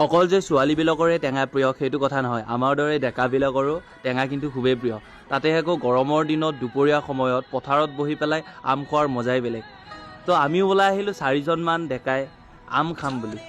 অকল যে ছোৱালীবিলাকৰে টেঙা প্ৰিয় সেইটো কথা নহয়, আমাৰ দৰে ডেকাবিলাকৰো টেঙা কিন্তু খুবেই প্ৰিয়। তাতে আকৌ গৰমৰ দিনত দুপৰীয়া সময়ত পথাৰত বহি পেলাই আম খোৱাৰ মজাই বেলেগ। তো আমিও ওলাই আহিলোঁ 4জনমান ডেকাই আম খাম বুলি।